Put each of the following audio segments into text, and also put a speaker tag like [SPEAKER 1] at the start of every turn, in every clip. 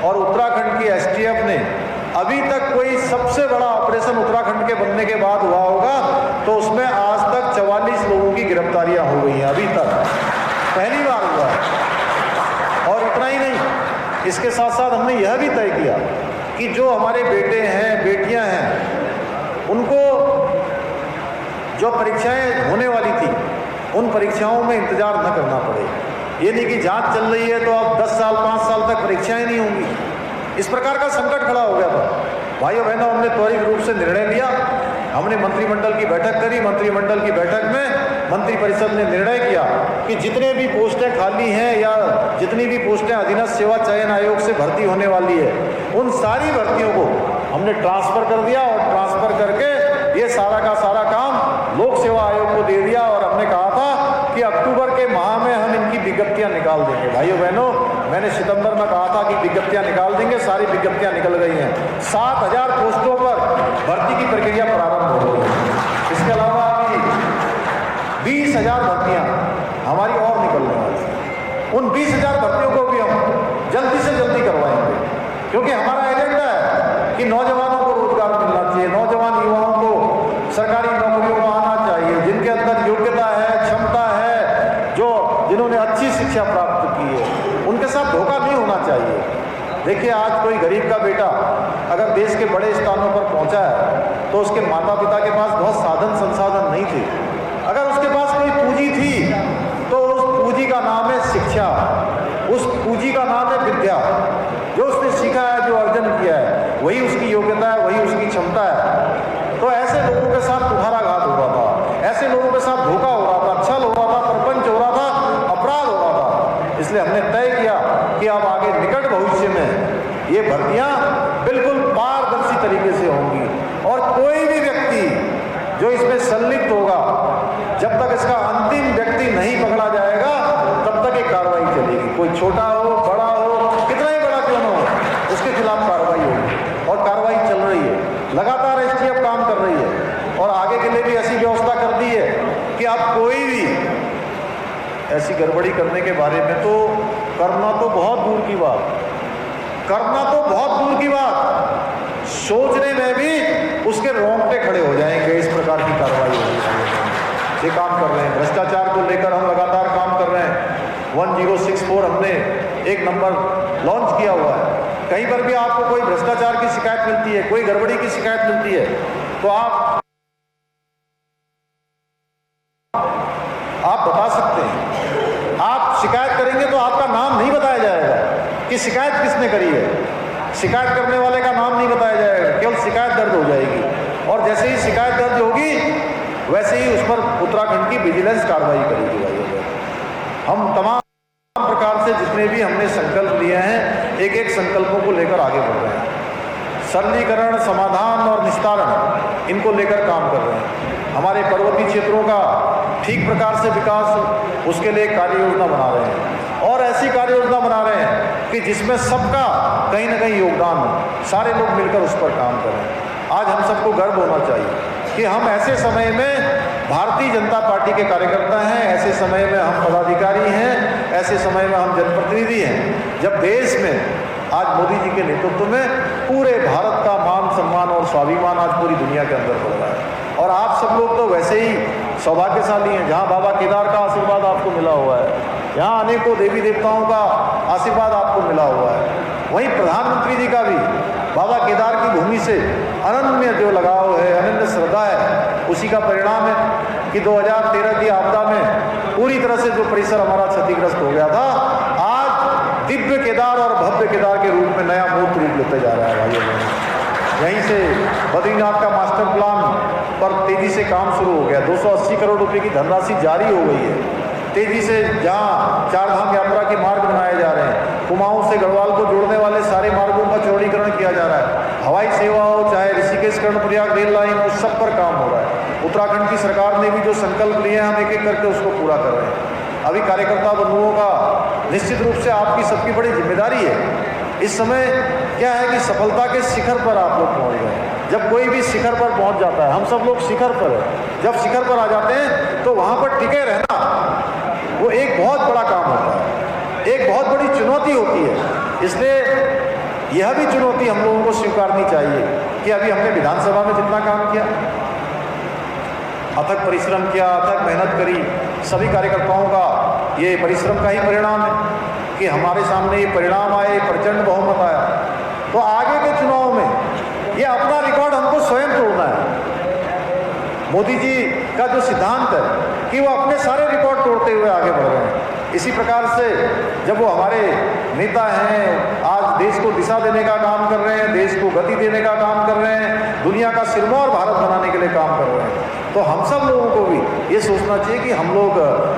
[SPEAKER 1] और उत्तराखंड की एसटीएफ ने अभी तक कोई सबसे बड़ा ऑपरेशन उत्तराखंड के बनने के बाद हुआ होगा तो उसमें आज तक 44 लोगों की गिरफ्तारियां हो गई हैं, अभी तक पहली बार हुआ है। और इतना ही नहीं, इसके साथ साथ हमने यह भी तय किया कि जो हमारे बेटे हैं बेटियां हैं उनको जो परीक्षाएं होने वाली थी उन परीक्षाओं में इंतजार न करना पड़े। ये नहीं कि जांच चल रही है तो अब 10 साल 5 साल तक परीक्षाएं नहीं होंगी। इस प्रकार का संकट खड़ा हो गया था। भाइयों बहनों, हमने त्वरित रूप से निर्णय लिया। हमने मंत्रिमंडल की बैठक करी। मंत्रिमंडल की बैठक में मंत्रिपरिषद ने निर्णय किया कि जितने भी पोस्टें खाली हैं या जितनी भी पोस्टें अधीनस्थ सेवा चयन आयोग से भर्ती होने वाली है उन सारी भर्तियों को हमने ट्रांसफर कर दिया और ट्रांसफर करके ये सारा का सारा काम लोक सेवा आयोग को दे दिया। और हमने कहा था कि अक्टूबर के माह में हम इनकी विज्ञप्तियां निकाल देंगे। भाइयों बहनों, मैंने सितंबर में कहा था कि विज्ञप्तियां निकाल देंगे, सारी विज्ञप्तियां निकल गई हैं। 7000 पोस्टों पर भर्ती की प्रक्रिया प्रारंभ हो गई है। इसके अलावा अभी 20,000 भर्तियां हमारी और निकलने वाली हैं। उन 20,000 भर्तियों को भी हम जल्दी से जल्दी करवाएंगे, क्योंकि हमारा एजेंडा है कि नौजवानों को रोजगार मिलना चाहिए, नौजवान युवाओं को सरकारी नौकरियों में आना चाहिए, जिनके अंदर योग्यता है, क्षमता है, जिन्होंने अच्छी शिक्षा प्राप्त की है, उनके साथ धोखा नहीं होना चाहिए। देखिए, आज कोई गरीब का बेटा अगर देश के बड़े स्थानों पर पहुंचा है तो उसके माता पिता के पास बहुत साधन संसाधन नहीं थे। अगर उसके पास कोई पूंजी थी तो उस पूंजी का नाम है शिक्षा, उस पूंजी का नाम है विद्या। जो उसने सीखा है, जो अर्जन किया है, वही उसकी योग्यता है, वही उसकी क्षमता है। तो ऐसे लोगों के साथ कुठाराघात हो रहा था, ऐसे लोगों के साथ धोखा हो रहा था, छल हो रहा था, प्रपंच हो रहा था, अपराध हो रहा था। इसलिए हमने तय किया कि अब आगे निकट भविष्य में ये भर्तियां बिल्कुल पारदर्शी तरीके से होंगी और कोई भी व्यक्ति जो इसमें संलिप्त होगा, जब तक इसका अंतिम व्यक्ति नहीं पकड़ा जाएगा तब तक ये कार्रवाई चलेगी। कोई छोटा हो, बड़ा हो, कितना ही बड़ा क्यों न हो, उसके खिलाफ कार्रवाई होगी और कार्रवाई चल रही है। लगातार एसटीएफ काम कर रही है और आगे के लिए भी ऐसी व्यवस्था कर दी है कि आप कोई भी ऐसी गड़बड़ी करने के बारे में तो करना तो बहुत दूर की बात, करना तो बहुत दूर की बात, सोचने में भी उसके रोंगटे खड़े हो जाएंगे। इस प्रकार की कार्रवाई हो रही है, ये काम कर रहे हैं। भ्रष्टाचार को लेकर हम लगातार काम कर रहे हैं। 1064 हमने एक नंबर लॉन्च किया हुआ है। कहीं पर भी आपको कोई भ्रष्टाचार की शिकायत मिलती है, कोई गड़बड़ी की शिकायत मिलती है तो आप बता सकते हैं। आप शिकायत करेंगे तो आपका नाम नहीं बताया जाएगा कि शिकायत किसने करी है, शिकायत करने वाले का नाम नहीं बताया जाएगा, केवल शिकायत दर्ज हो जाएगी और जैसे ही शिकायत दर्ज होगी वैसे ही उस पर उत्तराखंड की विजिलेंस कार्रवाई करेगी। हम तमाम प्रकार से जितने भी हमने संकल्प लिए हैं, एक एक संकल्पों को लेकर आगे बढ़ रहे हैं। सरलीकरण, समाधान और निस्तारण, इनको लेकर काम कर रहे हैं। हमारे पर्वतीय क्षेत्रों का ठीक प्रकार से विकास, उसके लिए कार्य योजना बना रहे हैं और ऐसी कार्य योजना बना रहे हैं कि जिसमें सबका कहीं ना कहीं योगदान हो, सारे लोग मिलकर उस पर काम करें। आज हम सबको गर्व होना चाहिए कि हम ऐसे समय में भारतीय जनता पार्टी के कार्यकर्ता हैं, ऐसे समय में हम पदाधिकारी हैं, ऐसे समय में हम जनप्रतिनिधि हैं, जब देश में आज मोदी जी के नेतृत्व में पूरे भारत का मान सम्मान और स्वाभिमान आज पूरी दुनिया के अंदर बढ़ रहा है। और आप सब लोग तो वैसे ही सौभाग्यशाली हैं, जहाँ बाबा केदार का आशीर्वाद आपको मिला हुआ है, यहाँ अनेकों देवी देवताओं का आशीर्वाद आपको मिला हुआ है। वहीं प्रधानमंत्री जी का भी बाबा केदार की भूमि से अनन्य जो लगाव है, अनन्य श्रद्धा है, उसी का परिणाम है कि 2013 की आपदा में पूरी तरह से जो परिसर हमारा क्षतिग्रस्त हो गया था, आज दिव्य केदार और भव्य केदार के रूप में नया मूर्त रूप लेते जा रहा है। भाइयों बहनों, यहीं से बद्रीनाथ का मास्टर प्लान पर तेजी से काम शुरू हो गया। 280 करोड़ रुपए की धनराशि जारी हो गई है। तेजी से जहाँ चारधाम यात्रा के मार्ग बनाए जा रहे हैं, कुमाऊं से गढ़वाल को जोड़ने वाले सारे मार्गों का चौड़ीकरण किया जा रहा है। हवाई सेवा हो, चाहे ऋषिकेश कर्णप्रयाग रेल लाइन हो, सब पर काम हो रहा है। उत्तराखंड की सरकार ने भी जो संकल्प लिए हैं, हम एक एक करके उसको पूरा कर रहे हैं। अभी कार्यकर्ता बंधुओं का निश्चित रूप से आपकी सबकी बड़ी जिम्मेदारी है। इस समय क्या है कि सफलता के शिखर पर आप लोग पहुंच गए। जब कोई भी शिखर पर पहुंच जाता है, हम सब लोग शिखर पर हैं, जब शिखर पर आ जाते हैं तो वहां पर टिके रहना वो एक बहुत बड़ा काम होता है, एक बहुत बड़ी चुनौती होती है। इसलिए यह भी चुनौती हम लोगों को स्वीकारनी चाहिए कि अभी हमने विधानसभा में जितना काम किया, अथक परिश्रम किया, अथक मेहनत करी, सभी कार्यकर्ताओं का ये परिश्रम का ही परिणाम है कि हमारे सामने ये परिणाम आए, प्रचंड बहुमत आया। तो आगे के चुनाव में ये अपना रिकॉर्ड हमको स्वयं तोड़ना है। मोदी जी का जो सिद्धांत है कि वो अपने सारे रिकॉर्ड तोड़ते हुए आगे बढ़ रहे हैं। इसी प्रकार से जब वो हमारे नेता हैं, आज देश को दिशा देने का काम कर रहे हैं, देश को गति देने का काम कर रहे हैं, दुनिया का सिरमौर भारत बनाने के लिए काम कर रहे हैं, तो हम सब लोगों को भी ये सोचना चाहिए कि हम लोग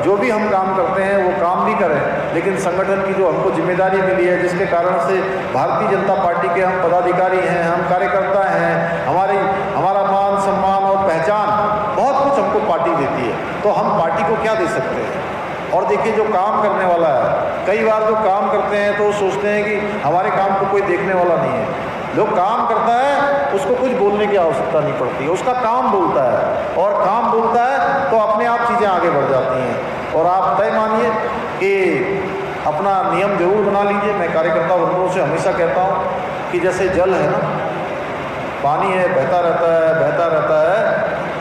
[SPEAKER 1] जो भी हम काम करते हैं वो काम भी करें, लेकिन संगठन की जो हमको जिम्मेदारी मिली है, जिसके कारण से भारतीय जनता पार्टी के हम पदाधिकारी हैं, हम कार्यकर्ता हैं, हमारा मान सम्मान और पहचान बहुत कुछ हमको पार्टी देती है, तो हम पार्टी को क्या दे सकते हैं। और देखिए जो काम करने वाला है, कई बार जो काम करते हैं तो सोचते हैं कि हमारे काम को कोई देखने वाला नहीं है। जो काम करता है उसको कुछ बोलने की आवश्यकता नहीं पड़ती है, उसका काम बोलता है, और काम बोलता है तो अपने आप चीज़ें आगे बढ़ जाती हैं। और आप तय मानिए कि अपना नियम जरूर बना लीजिए। मैं कार्यकर्ता वर्गों से हमेशा कहता हूँ कि जैसे जल है ना, पानी है, बहता रहता है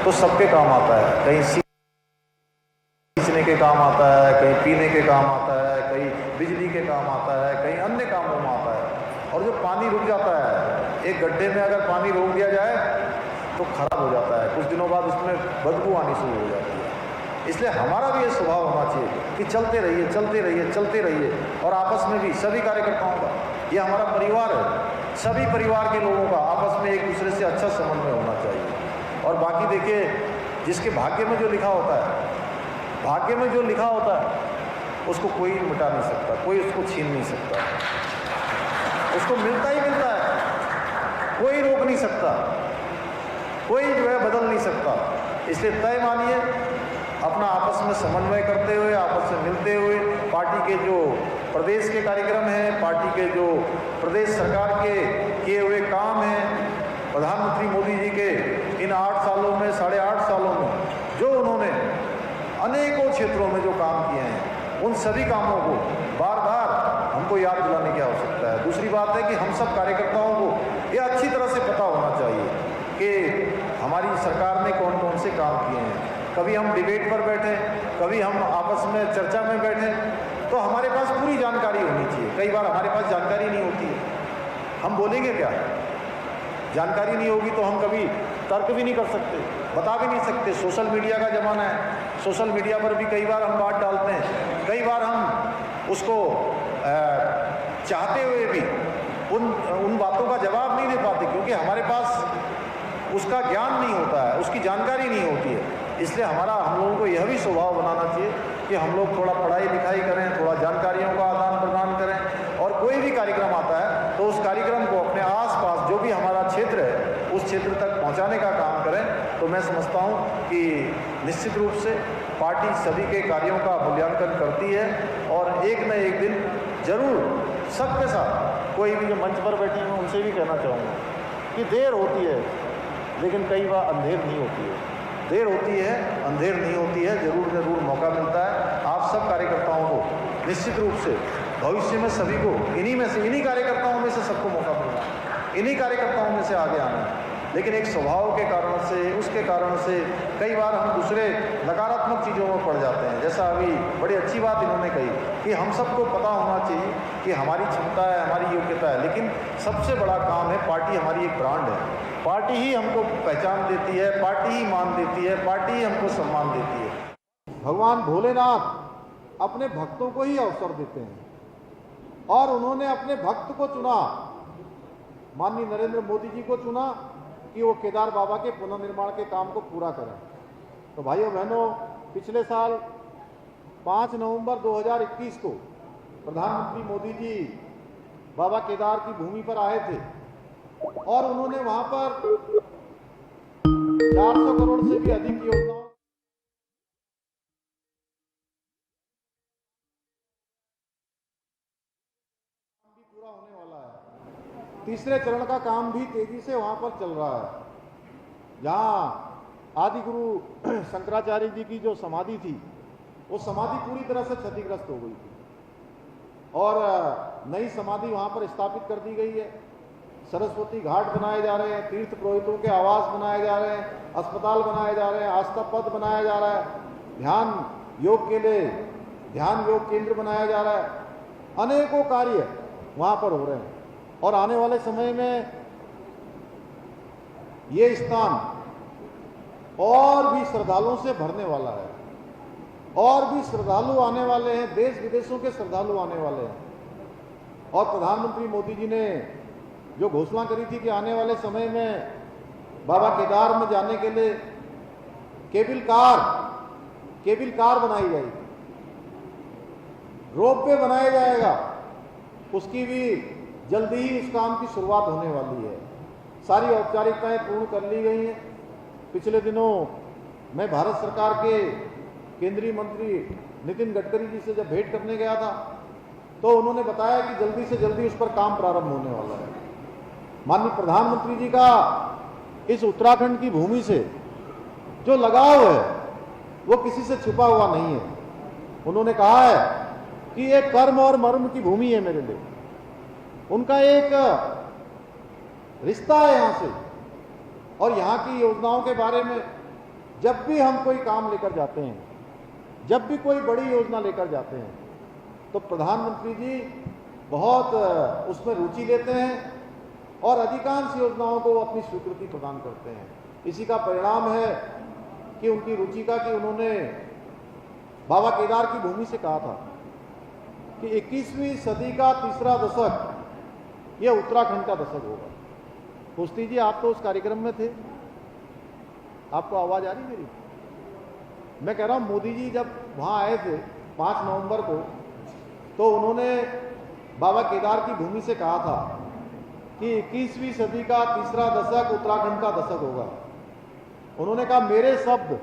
[SPEAKER 1] तो सबके काम आता है, कहीं सींचने के काम आता है, कहीं पीने के काम आता है, कहीं बिजली के काम आता है, कहीं अन्य कामों में आता है। और जो पानी रुक जाता है, एक गड्ढे में अगर पानी रोक दिया जाए तो खराब हो जाता है, कुछ दिनों बाद उसमें बदबू आनी शुरू हो जाती है। इसलिए हमारा भी ये स्वभाव होना चाहिए कि चलते रहिए, चलते रहिए, चलते रहिए। और आपस में भी सभी कार्यकर्ताओं का, ये हमारा परिवार है, सभी परिवार के लोगों का आपस में एक दूसरे से अच्छा समन्वय होना चाहिए। और बाकी देखिए, जिसके भाग्य में जो लिखा होता है, भाग्य में जो लिखा होता है उसको कोई मिटा नहीं सकता, कोई उसको छीन नहीं सकता, उसको मिलता ही मिलता है, कोई रोक नहीं सकता, कोई जो है बदल नहीं सकता। इसलिए तय मानिए, अपना आपस में समन्वय करते हुए, आपस में मिलते हुए, पार्टी के जो प्रदेश के कार्यक्रम हैं, पार्टी के जो प्रदेश सरकार के किए हुए काम हैं, प्रधानमंत्री मोदी जी के इन 8 सालों में, 8.5 सालों में जो उन्होंने अनेकों क्षेत्रों में जो काम किए हैं, उन सभी कामों को बार बार हमको याद दिलाने की आवश्यकता है। दूसरी बात है कि हम सब कार्यकर्ताओं को ये अच्छी तरह से पता होना चाहिए कि हमारी सरकार ने कौन कौन से काम किए हैं। कभी हम डिबेट पर बैठे, कभी हम आपस में चर्चा में बैठे, तो हमारे पास पूरी जानकारी होनी चाहिए। कई बार हमारे पास जानकारी नहीं होती है, हम बोलेंगे क्या? जानकारी नहीं होगी तो हम कभी तर्क भी नहीं कर सकते, बता भी नहीं सकते। सोशल मीडिया का ज़माना है, सोशल मीडिया पर भी कई बार हम बात डालते हैं, कई बार हम उसको चाहते हुए भी उन बातों का जवाब नहीं दे पाते, क्योंकि हमारे पास उसका ज्ञान नहीं होता है, उसकी जानकारी नहीं होती है। इसलिए हम लोगों को यह भी स्वभाव बनाना चाहिए कि हम लोग थोड़ा पढ़ाई लिखाई करें, थोड़ा जानकारियों का आदान प्रदान करें, और कोई भी कार्यक्रम आता है तो उस कार्यक्रम को अपने आसपास जो भी हमारा क्षेत्र है उस क्षेत्र तक पहुंचाने का काम करें। तो मैं समझता हूं कि निश्चित रूप से पार्टी सभी के कार्यों का मूल्यांकन करती है, और एक न एक दिन जरूर सबके साथ, कोई भी जो मंच पर बैठे हैं उनसे भी कहना चाहूँगा कि देर होती है लेकिन कई बार अंधेर नहीं होती है, देर होती है अंधेर नहीं होती है, जरूर मौका मिलता है। आप सब कार्यकर्ताओं को निश्चित रूप से भविष्य में सभी को इन्हीं कार्यकर्ताओं में से सबको मौका मिलना है, इन्हीं कार्यकर्ताओं में से आगे आना है। लेकिन एक स्वभाव के कारण से, उसके कारण से कई बार हम दूसरे नकारात्मक चीज़ों में पड़ जाते हैं। जैसा अभी बड़ी अच्छी बात इन्होंने कही कि हम सबको पता होना चाहिए कि हमारी क्षमता है, हमारी योग्यता है, लेकिन सबसे बड़ा काम है, पार्टी हमारी एक ब्रांड है, पार्टी ही हमको पहचान देती है, पार्टी ही मान देती है, पार्टी ही हमको सम्मान देती है। भगवान भोलेनाथ अपने भक्तों को ही अवसर देते हैं, और उन्होंने अपने भक्त को चुना, माननीय नरेंद्र मोदी जी को चुना कि वो केदार बाबा के पुनर्निर्माण के काम को पूरा करें। तो भाइयों बहनों, पिछले साल 5 नवंबर 2021 को प्रधानमंत्री मोदी जी बाबा केदार की भूमि पर आए थे, और उन्होंने वहां पर 400 करोड़ से भी अधिक योजनाओं भी पूरा होने वाला है। तीसरे चरण का काम भी तेजी से वहां पर चल रहा है। जहां आदि गुरु शंकराचार्य जी की जो समाधि थी, वो समाधि पूरी तरह से क्षतिग्रस्त हो गई थी, और नई समाधि वहाँ पर स्थापित कर दी गई है, सरस्वती घाट बनाए जा रहे हैं, तीर्थ पुरोहितों के आवास बनाए जा रहे हैं, अस्पताल बनाए जा रहे हैं, आस्था पथ बनाया जा रहा है, ध्यान योग के लिए ध्यान योग केंद्र बनाया जा रहा है, अनेकों कार्य वहाँ पर हो रहे हैं। और आने वाले समय में ये स्थान और भी श्रद्धालुओं से भरने वाला है, और भी श्रद्धालु आने वाले हैं, देश विदेशों के श्रद्धालु आने वाले हैं। और प्रधानमंत्री मोदी जी ने जो घोषणा करी थी कि आने वाले समय में बाबा केदार में जाने के लिए केबल कार बनाई जाएगी, रोपवे बनाया जाएगा, उसकी भी जल्दी ही उस काम की शुरुआत होने वाली है। सारी औपचारिकताएं पूर्ण कर ली गई हैं। पिछले दिनों मैं भारत सरकार के केंद्रीय मंत्री नितिन गडकरी जी से जब भेंट करने गया था तो उन्होंने बताया कि जल्दी से जल्दी उस पर काम प्रारंभ होने वाला है। माननीय प्रधानमंत्री जी का इस उत्तराखंड की भूमि से जो लगाव है वो किसी से छुपा हुआ नहीं है। उन्होंने कहा है कि ये कर्म और मर्म की भूमि है मेरे लिए। उनका एक रिश्ता है यहाँ से, और यहाँ की योजनाओं के बारे में जब भी हम कोई काम लेकर जाते हैं, जब भी कोई बड़ी योजना लेकर जाते हैं, तो प्रधानमंत्री जी बहुत उसमें रुचि लेते हैं और अधिकांश योजनाओं को अपनी स्वीकृति प्रदान करते हैं। इसी का परिणाम है कि उनकी रुचि का कि उन्होंने बाबा केदार की भूमि से कहा था कि 21वीं सदी का तीसरा दशक यह उत्तराखंड का दशक होगा। कुश्ती जी, आप तो उस कार्यक्रम में थे, आपको आवाज आ रही मेरी? मैं कह रहा हूं, मोदी जी जब वहां आए थे 5 नवंबर को, तो उन्होंने बाबा केदार की भूमि से कहा था कि 21वीं सदी का तीसरा दशक उत्तराखंड का दशक होगा। उन्होंने कहा मेरे शब्द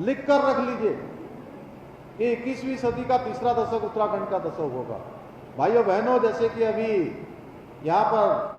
[SPEAKER 1] लिख कर रख लीजिए कि 21वीं सदी का तीसरा दशक उत्तराखंड का दशक होगा। भाइयों बहनों, जैसे कि अभी यहाँ पर